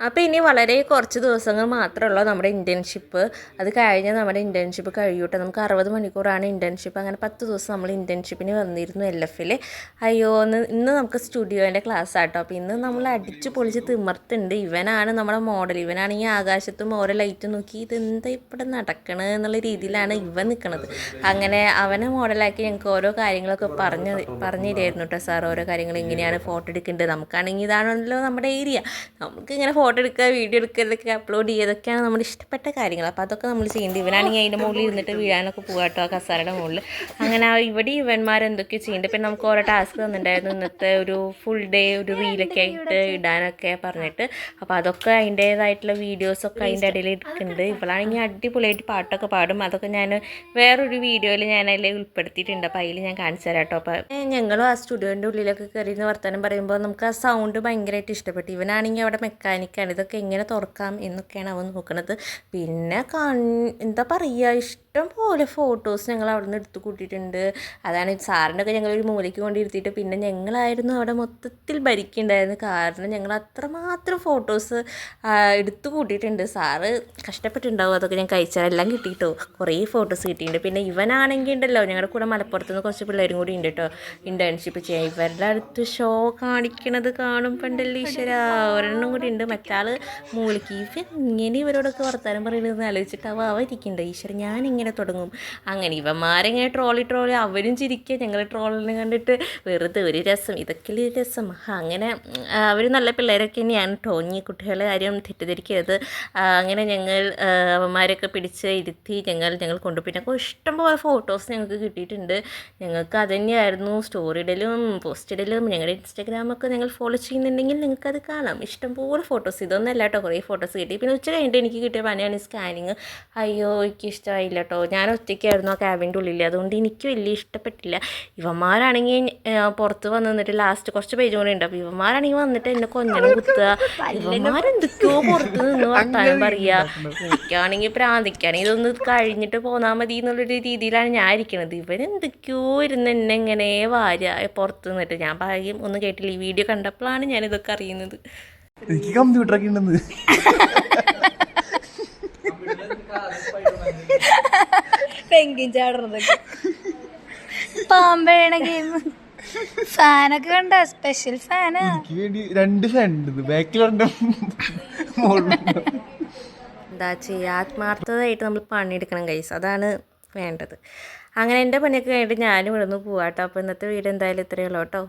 അപ്പോൾ ഇനി വളരെ കുറച്ച് ദിവസങ്ങൾ മാത്രമുള്ള നമ്മുടെ ഇൻറ്റേൺഷിപ്പ്. അത് കഴിഞ്ഞ് നമ്മുടെ ഇൻറ്റേൺഷിപ്പ് കഴിയൂട്ടെ. നമുക്ക് 60 മണിക്കൂറാണ് ഇൻറ്റേൺഷിപ്പ്. അങ്ങനെ 10 ദിവസം നമ്മൾ ഇൻറ്റേൺഷിപ്പിന് വന്നിരുന്നു LF-ൽ. അയ്യോ ഇന്ന് നമുക്ക് സ്റ്റുഡിയോൻ്റെ ക്ലാസ് ആട്ടോ. അപ്പോൾ ഇന്ന് നമ്മൾ അടിച്ച് പൊളിച്ച് തിമർത്തുണ്ട്. ഇവനാണ് നമ്മുടെ മോഡൽ. ഇവനാണെങ്കിൽ ആകാശത്തും ഓരോ ലൈറ്റ് നോക്കി ഇതെന്താ ഇവിടെ നടക്കണത് എന്നുള്ള രീതിയിലാണ് ഇവൻ നിൽക്കുന്നത്. അങ്ങനെ അവനെ മോഡലാക്കി ഞങ്ങൾക്ക് ഓരോ കാര്യങ്ങളൊക്കെ പറഞ്ഞു തരുമായിരുന്നു കേട്ടോ സാർ. ഓരോ കാര്യങ്ങൾ ഇങ്ങനെയാണ് ഫോട്ടോ എടുക്കേണ്ടത്. നമുക്കാണെങ്കിൽ ഇതാണല്ലോ നമ്മുടെ ഏരിയ. നമുക്കിങ്ങനെ ഫോട്ടോ എടുക്കുക, വീഡിയോ എടുക്കുക, ഇതൊക്കെ അപ്ലോഡ് ചെയ്യുക, ഇതൊക്കെയാണ് നമ്മുടെ ഇഷ്ടപ്പെട്ട കാര്യങ്ങൾ. അപ്പോൾ അതൊക്കെ നമ്മൾ ചെയ്യേണ്ടത്. ഇവനാണെങ്കിൽ അതിൻ്റെ മുകളിൽ ഇരുന്നിട്ട് വീഴാനൊക്കെ പോകാട്ടോ, ആ കസാരയുടെ മുകളിൽ. അങ്ങനെ ഇവിടെ ഇവന്മാരെന്തൊക്കെയോ ചെയ്യുന്നുണ്ട്. പിന്നെ നമുക്ക് ഓരോ ടാസ്ക് തന്നിട്ടുണ്ടായിരുന്നു ഇന്നത്തെ ഒരു ഫുൾ ഡേ ഒരു റീലൊക്കെ ആയിട്ട് ഇടാനൊക്കെ പറഞ്ഞിട്ട്. അപ്പോൾ അതൊക്കെ അതിൻ്റേതായിട്ടുള്ള വീഡിയോസൊക്കെ അതിൻ്റെ ഇടയിൽ എടുക്കുന്നുണ്ട്. ഇവളാണെങ്കിൽ അടിപൊളിയായിട്ട് പാട്ടൊക്കെ പാടും. അതൊക്കെ ഞാൻ വേറൊരു വീഡിയോയിൽ ഞാൻ അതിൽ ഉൾപ്പെടുത്തിയിട്ടുണ്ട്. അപ്പോൾ അതിൽ ഞാൻ കാണിച്ചു തരാം കേട്ടോ. അപ്പോൾ ഞങ്ങളും ആ സ്റ്റുഡിയോൻ്റെ ഉള്ളിലൊക്കെ കയറിയിരുന്ന് വർത്തമാനം പറയുമ്പോൾ നമുക്ക് ആ സൗണ്ട് ഭയങ്കരമായിട്ട് ഇഷ്ടപ്പെട്ടു. ഇവനാണെങ്കിൽ അവിടെ മെക്കാനിക്കാണ്. ഇതൊക്കെ എങ്ങനെ തുറക്കാം എന്നൊക്കെയാണ് അവൻ നോക്കുന്നത്. പിന്നെ എന്താ പറയുക, ഇഷ്ടം പോലെ ഫോട്ടോസ് ഞങ്ങൾ അവിടെ നിന്ന് എടുത്തു കൂട്ടിയിട്ടുണ്ട്. അതാണ് സാറിൻ്റെ ഒക്കെ ഞങ്ങളൊരു മൂലയ്ക്ക് കൊണ്ടിരുത്തിയിട്ട് പിന്നെ ഞങ്ങളായിരുന്നു അവിടെ മൊത്തത്തിൽ ഭരിക്കുന്നുണ്ടായിരുന്നു. കാരണം ഞങ്ങൾ അത്രമാത്രം ഫോട്ടോസ് എടുത്തു കൂട്ടിയിട്ടുണ്ട്. സാറ് കഷ്ടപ്പെട്ടിട്ടുണ്ടാവും. അതൊക്കെ ഞാൻ കഴിച്ചാൽ കിട്ടിയിട്ടോ. കുറേ ഫോട്ടോസ് കിട്ടിയിട്ടുണ്ട്. പിന്നെ ഇവനാണെങ്കിൽ ഉണ്ടല്ലോ, ഞങ്ങളുടെ കൂടെ മലപ്പുറത്ത് നിന്ന് കുറച്ച് പിള്ളേരും കൂടി ഉണ്ട് കേട്ടോ ഇൻറ്റേൺഷിപ്പ് ചെയ്യാൻ. ഇവരുടെ അടുത്ത് ഷോ കാണിക്കണത് കാണും പണ്ടല്ലേ ഈശ്വര. ഒരെണ്ണം കൂടി ഉണ്ട്. മറ്റാൾ മൂളിക്ക് ഇങ്ങനെ ഇവരോടൊക്കെ വർത്താനം പറയണതെന്ന് ആലോചിച്ചിട്ട് അവ ഇരിക്കണ്ട. ഈശ്വര ഞാനിങ്ങനെ തുടങ്ങും. അങ്ങനെ ഇവന്മാരെങ്ങനെ ട്രോളി അവരും ചിരിക്കുക. ഞങ്ങൾ ട്രോളിനെ കണ്ടിട്ട് വെറുതെ ഒരു രസം. ഇതൊക്കെ രസം. അങ്ങനെ അവർ നല്ല പിള്ളേരൊക്കെ തന്നെയാണ് കേട്ടോ. ഇനി കുട്ടികളെ കാര്യം തെറ്റിദ്ധരിക്കരുത്. അങ്ങനെ ഞങ്ങൾ അവന്മാരൊക്കെ പിടിച്ച് ഇരുത്തി ഞങ്ങൾ കൊണ്ടു. പിന്നെ ഇഷ്ടംപോലെ ഫോട്ടോസ് ഞങ്ങൾക്ക് കിട്ടിയിട്ടുണ്ട്. ഞങ്ങൾക്ക് അത് തന്നെയായിരുന്നു സ്റ്റോറിയിടലും പോസ്റ്റിടലും. ഞങ്ങളുടെ ഇൻസ്റ്റാഗ്രാമൊക്കെ നിങ്ങൾ ഫോളോ ചെയ്യുന്നുണ്ടെങ്കിൽ നിങ്ങൾക്കത് കാണാം. ഇഷ്ടംപോലെ ഫോട്ടോസ്. ഇതൊന്നല്ല കേട്ടോ, കുറേ ഫോട്ടോസ് കിട്ടി. പിന്നെ ഉച്ച കഴിഞ്ഞിട്ട് എനിക്ക് കിട്ടിയ പണിയാണ് സ്കാനിങ്. അയ്യോ എനിക്ക് ഇഷ്ടമായില്ല കേട്ടോ. ഞാൻ ഒറ്റയ്ക്കായിരുന്നു ആ ക്യാബിൻ്റെ ഉള്ളിൽ. അതുകൊണ്ട് എനിക്ക് വലിയ ഇഷ്ടപ്പെട്ടില്ല. ഇവന്മാരാണെങ്കിൽ പുറത്ത് വന്ന് നിന്നിട്ട് ലാസ്റ്റ് കുറച്ച് പേജും കൂടെ ഉണ്ട്. അപ്പോൾ ഇവന്മാരാണെങ്കിൽ വന്നിട്ട് എന്നെ കൊഞ്ഞണം കുത്തുക. ഇവന്മാരെന്തൊക്കെയോ പുറത്ത് നിന്ന് വർത്താനം പറയുക. എനിക്കാണെങ്കിൽ പ്രാന്തിക്കാണെങ്കിൽ ഇതൊന്ന് കഴിഞ്ഞിട്ട് പോന്നാൽ മതി എന്നുള്ളൊരു രീതിയിലാണ് ഞാൻ ഇരിക്കുന്നത്. ഇവരെന്തൊക്കെയോ ഇരുന്ന് എന്നെ ഇങ്ങനെ വാരുക പുറത്ത് നിന്നിട്ട്. ഞാൻ ഭാഗ്യം ഒന്നും കേട്ടില്ല. ഈ വീഡിയോ കണ്ടപ്പോഴാണ് ഞാനിതൊക്കെ അറിയുന്നത്. എനിക്ക് കമ്പ്യൂട്ടറൊക്കെ ഉണ്ടെന്ന്. പെങ്കിൻ ചാടുന്നതൊക്കെ പാമ്പേണ ഗെയിം. ഫാനൊക്കെ കണ്ട സ്പെഷ്യൽ ഫാനാ. എനിക്ക് വേണ്ടി 2 ഫാൻ ഉണ്ട്. ബാക്കിലുണ്ട്. എന്താ ചെയ്യുക, ആത്മാർത്ഥതയായിട്ട് നമ്മൾ പണിയെടുക്കണം ഗൈസ്. അതാണ് വേണ്ടത്. അങ്ങനെ എൻ്റെ പണിയൊക്കെ കഴിഞ്ഞിട്ട് ഞാനും ഇവിടെ നിന്ന് പോവാട്ടോ. അപ്പോൾ ഇന്നത്തെ വീഡിയോ എന്തായാലും ഇത്രയേ ഉള്ളൂ കേട്ടോ.